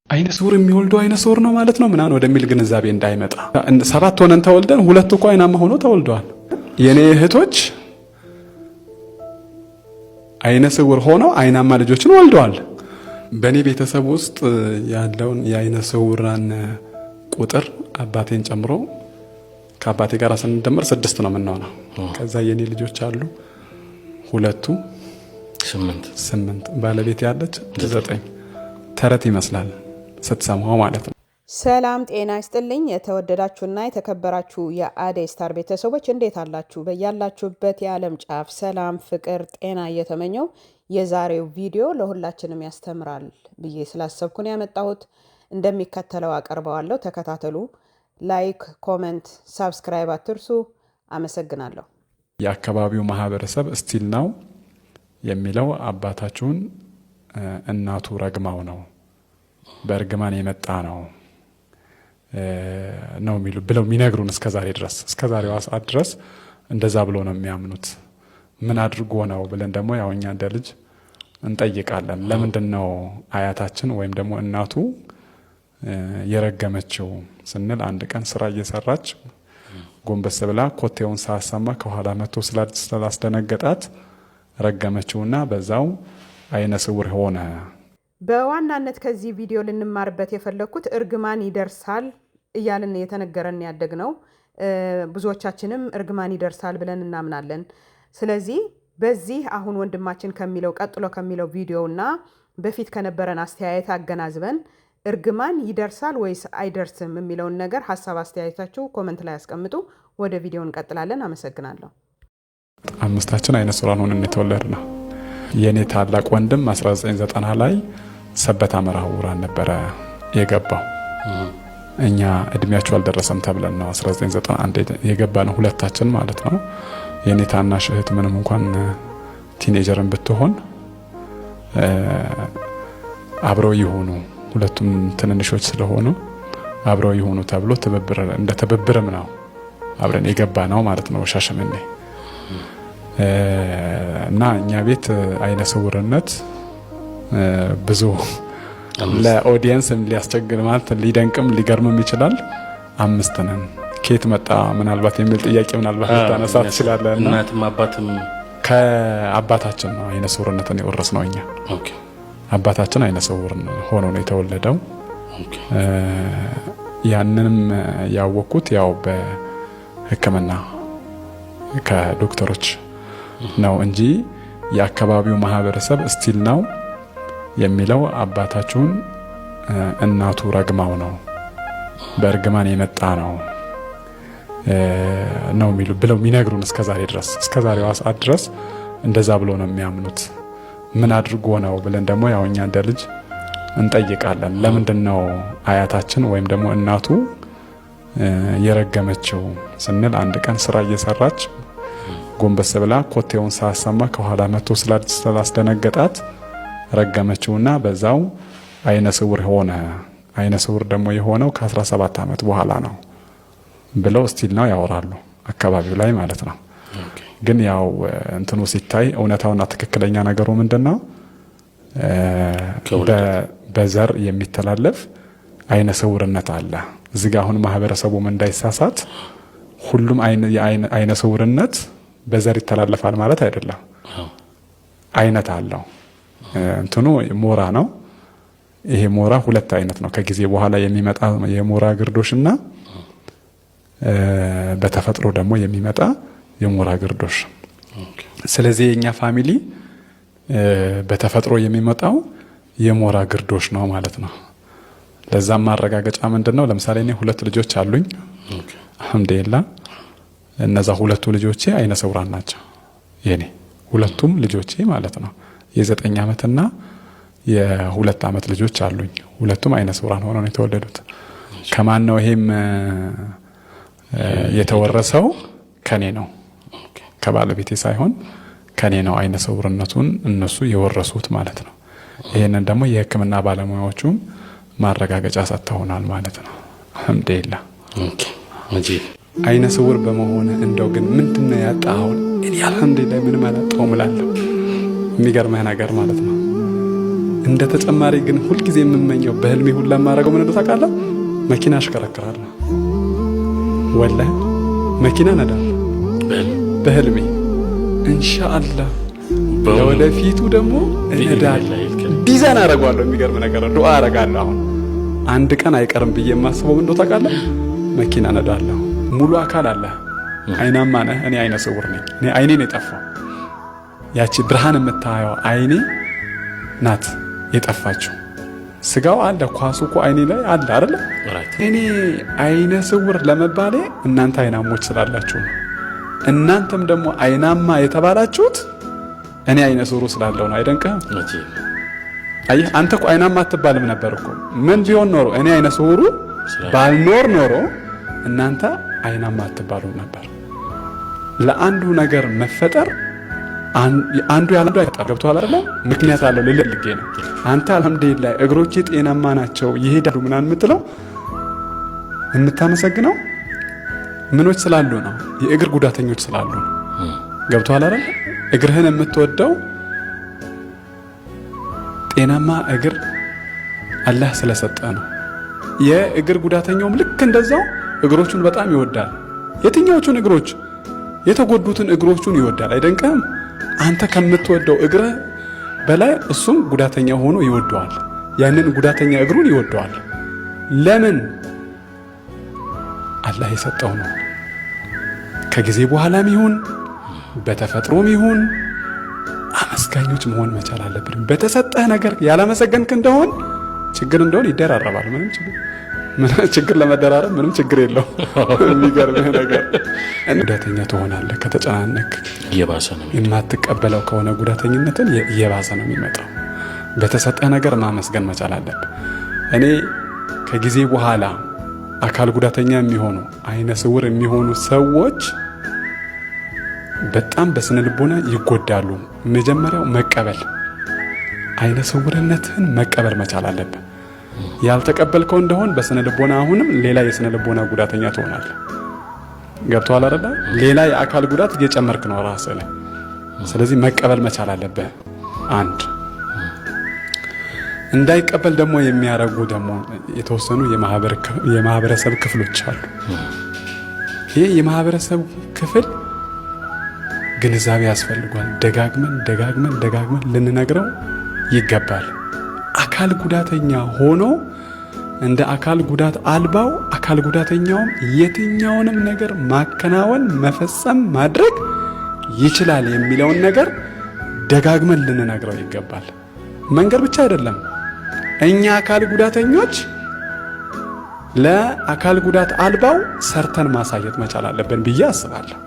አይነ ስውር የሚወልደው አይነ ስውር ነው ማለት ነው ምናምን ወደሚል ግንዛቤ እንዳይመጣ 7 ሆነን ተወልደን 2 እኮ አይናማ ሆኖ ተወልደዋል። የኔ እህቶች አይነ ስውር ሆነው አይናማ ልጆችን ወልደዋል። በኔ ቤተሰብ ውስጥ ያለውን የአይነ ስውራን ቁጥር አባቴን ጨምሮ ከአባቴ ጋር ስንደምር 6 ነው የምንሆነው። ከዛ የኔ ልጆች አሉ 2 8 ባለቤት ያለች 9 ተረት ይመስላል ስትሰማው ማለት ነው። ሰላም ጤና ይስጥልኝ። የተወደዳችሁና የተከበራችሁ የአደይ ስታር ቤተሰቦች እንዴት አላችሁ? በያላችሁበት የዓለም ጫፍ ሰላም፣ ፍቅር፣ ጤና እየተመኘው የዛሬው ቪዲዮ ለሁላችንም ያስተምራል ብዬ ስላሰብኩ ነው ያመጣሁት። እንደሚከተለው አቀርበዋለሁ። ተከታተሉ። ላይክ፣ ኮሜንት፣ ሳብስክራይብ አትርሱ። አመሰግናለሁ። የአካባቢው ማህበረሰብ ስቲል ነው የሚለው አባታችሁን እናቱ ረግማው ነው በእርግማን የመጣ ነው ነው ብለው የሚነግሩን እስከዛሬ ድረስ እንደዛ ብሎ ነው የሚያምኑት። ምን አድርጎ ነው ብለን ደግሞ ያው እኛ እንደ ልጅ እንጠይቃለን። ለምንድነው አያታችን ወይም ደግሞ እናቱ የረገመችው ስንል አንድ ቀን ስራ እየሰራች ጎንበስ ብላ ኮቴውን ሳሰማ ከኋላ መጥቶ ስላስደነገጣት ረገመችውና በዛው አይነ ስውር ሆነ። በዋናነት ከዚህ ቪዲዮ ልንማርበት የፈለኩት እርግማን ይደርሳል እያልን የተነገረን ያደግነው ብዙዎቻችንም እርግማን ይደርሳል ብለን እናምናለን። ስለዚህ በዚህ አሁን ወንድማችን ከሚለው ቀጥሎ ከሚለው ቪዲዮና በፊት ከነበረን አስተያየት አገናዝበን እርግማን ይደርሳል ወይስ አይደርስም የሚለውን ነገር ሐሳብ አስተያየታችሁ ኮሜንት ላይ አስቀምጡ። ወደ ቪዲዮ እንቀጥላለን። አመሰግናለሁ። 5ታችን አይነ ስውራን ሆነን የተወለድነው። የኔ ታላቅ ወንድም 1990 ላይ ሰበታ መርሐውራን ነበረ የገባው። እኛ እድሜያቸው አልደረሰም ተብለን ነው 1991 የገባነው፣ ሁለታችን ማለት ነው። የኔ ታናሽ እህት ምንም እንኳን ቲኔጀርን ብትሆን አብረው ይሆኑ፣ ሁለቱም ትንንሾች ስለሆኑ አብረው ይሆኑ ተብሎ እንደ ትብብርም ነው አብረን የገባነው ማለት ነው ሻሸመኔ። እና እኛ ቤት አይነ ስውርነት ብዙ ለኦዲየንስ ሊያስቸግር ማለት ሊደንቅም ሊገርምም ይችላል። 5 ነን። ከየት መጣ ምናልባት የሚል ጥያቄ ምናልባት ታነሳ ትችላለህ። እናትም አባትም ከአባታችን ነው አይነ ስውርነትን የወረስነው እኛ። አባታችን አይነ ስውር ሆኖ ነው የተወለደው። ያንንም ያወቅኩት ያው በሕክምና ከዶክተሮች ነው እንጂ የአካባቢው ማህበረሰብ ስቲል ነው የሚለው አባታችሁን እናቱ ረግማው ነው በእርግማን የመጣ ነው ነው ብለው የሚነግሩን እስከዛሬው ሰዓት ድረስ እንደዛ ብሎ ነው የሚያምኑት። ምን አድርጎ ነው ብለን ደግሞ ያው እኛ እንደ ልጅ እንጠይቃለን። ለምንድነው አያታችን ወይም ደግሞ እናቱ የረገመችው ስንል አንድ ቀን ስራ እየሰራች ጎንበስ ብላ ኮቴውን ሳሰማ ከኋላ መጥቶ ስላስደነገጣት ረገመችውና በዛው አይነ ስውር ሆነ። አይነ ስውር ደግሞ የሆነው ከ17 ዓመት በኋላ ነው ብለው ስቲል ነው ያወራሉ አካባቢው ላይ ማለት ነው። ግን ያው እንትኑ ሲታይ እውነታውና ትክክለኛ ነገሩ ምንድነው? በዘር የሚተላለፍ አይነ ስውርነት አለ። እዚህ ጋር አሁን ማህበረሰቡም እንዳይሳሳት ሁሉም አይነ ስውርነት በዘር ይተላለፋል ማለት አይደለም። አይነት አለው። እንትኑ ሞራ ነው። ይሄ ሞራ 2 አይነት ነው። ከጊዜ በኋላ የሚመጣ የሞራ ግርዶሽና በተፈጥሮ ደግሞ የሚመጣ የሞራ ግርዶሽ። ስለዚህ የኛ ፋሚሊ በተፈጥሮ የሚመጣው የሞራ ግርዶሽ ነው ማለት ነው። ለዛም ማረጋገጫ ምንድነው? ለምሳሌ እኔ 2 ልጆች አሉኝ። አልሐምዱሊላህ እነዛ 2 ልጆቼ አይነ ስውራን ናቸው። የኔ 2ቱም ልጆቼ ማለት ነው። የ9 ዓመትና የ2 ዓመት ልጆች አሉኝ። 2ቱም አይነ ስውራን ሆነው ነው የተወለዱት። ከማን ነው ይሄም የተወረሰው? ከኔ ነው። ከባለቤቴ ሳይሆን ከኔ ነው አይነ ስውርነቱን እነሱ የወረሱት ማለት ነው። ይሄንን ደግሞ የሕክምና ባለሙያዎቹም ማረጋገጫ ሰጥተውናል ማለት ነው። አልሐምዱሊላህ። ኦኬ። አይነ ስውር በመሆነ እንደው ግን ምንድነው ያጣኸው? እኔ አልሐምዱሊላህ ምንም አላጣሁም እላለሁ። የሚገርምህ ነገር ማለት ነው። እንደ ተጨማሪ ግን ሁልጊዜ የምመኘው በህልሜ ሁላ የማደርገው ምን እንደሆነ ታውቃለህ? መኪና አሽከረክራለሁ። ወላሂ መኪና ነዳለሁ በህልሜ ኢንሻአላህ። ለወደፊቱ ደግሞ እነዳለሁ፣ ዲዛይን አደርገዋለሁ። የሚገርም ነገር ዱአ አደርጋለሁ። አሁን አንድ ቀን አይቀርም ብዬ የማስበው ምን እንደሆነ ታውቃለህ? መኪና ነዳለሁ። ሙሉ አካል አለ። አይናማ ነህ፣ እኔ አይነ ስውር ነኝ። እኔ አይኔ ነው የጠፋው። ያቺ ብርሃን የምታየው አይኔ ናት የጠፋችው። ስጋው አለ፣ ኳሱ እኮ አይኔ ላይ አለ አይደል? እኔ አይነ ስውር ለመባሌ እናንተ አይናሞች ስላላችሁ ነው። እናንተም ደግሞ አይናማ የተባላችሁት እኔ አይነ ስውሩ ስላለው ነው። አይደንቅህም? አየህ፣ አንተ እኮ አይናማ አትባልም ነበር እኮ። ምን ቢሆን ኖሮ እኔ አይነ ስውሩ ባልኖር ኖሮ እናንተ አይናማ አትባሉም ነበር። ለአንዱ ነገር መፈጠር አንዱ ያለ አንዱ አይፈጠር። ገብቶሃል አይደል? ምክንያት አለው ልልልጌ ነው። አንተ አልሐምዱሊላህ እግሮቼ ጤናማ ናቸው ይሄዳሉ ምናምን የምትለው የምታመሰግነው ምኖች ስላሉ ነው? የእግር ጉዳተኞች ስላሉ ነው። ገብቶሃል አይደል? እግርህን የምትወደው ጤናማ እግር አላህ ስለሰጠ ነው። የእግር ጉዳተኛውም ልክ እንደዛው እግሮቹን በጣም ይወዳል። የትኛዎቹን እግሮች? የተጎዱትን እግሮቹን ይወዳል። አይደንቅህም? አንተ ከምትወደው እግርህ በላይ እሱም ጉዳተኛ ሆኖ ይወደዋል። ያንን ጉዳተኛ እግሩን ይወደዋል። ለምን? አላህ የሰጠው ነው። ከጊዜ በኋላም ይሁን በተፈጥሮም ይሁን አመስጋኞች መሆን መቻል አለብን። በተሰጠህ ነገር ያላመሰገንክ እንደሆን ችግር እንደሆን ይደራረባል። ምንም ችግር ለመደራረብ ምንም ችግር የለው። የሚገርምህ ነገር ጉዳተኛ ትሆናለህ ከተጨናነቅ። እየባሰ ነው የማትቀበለው ከሆነ ጉዳተኝነትን እየባሰ ነው የሚመጣው። በተሰጠህ ነገር ማመስገን መቻል አለብን። እኔ ከጊዜ በኋላ አካል ጉዳተኛ የሚሆኑ አይነ ስውር የሚሆኑ ሰዎች በጣም በስነ ልቦና ይጎዳሉ። መጀመሪያው መቀበል፣ አይነ ስውርነትህን መቀበል መቻል አለብን። ያልተቀበልከው እንደሆን በስነ ልቦና አሁንም ሌላ የስነ ልቦና ጉዳተኛ ትሆናለህ። ገብቶሃል አይደል? ሌላ የአካል ጉዳት እየጨመርክ ነው ራስህ ላይ። ስለዚህ መቀበል መቻል አለብህ። አንድ እንዳይቀበል ደግሞ የሚያረጉ ደግሞ የተወሰኑ የማህበረሰብ ክፍሎች አሉ። ይሄ የማህበረሰብ ክፍል ግንዛቤ ያስፈልጓል። ደጋግመን ልንነግረው ይገባል። አካል ጉዳተኛ ሆኖ እንደ አካል ጉዳት አልባው አካል ጉዳተኛውም የትኛውንም ነገር ማከናወን፣ መፈጸም፣ ማድረግ ይችላል የሚለውን ነገር ደጋግመን ልንነግረው ይገባል። መንገድ ብቻ አይደለም። እኛ አካል ጉዳተኞች ለአካል ጉዳት አልባው ሰርተን ማሳየት መቻል አለብን ብዬ አስባለሁ።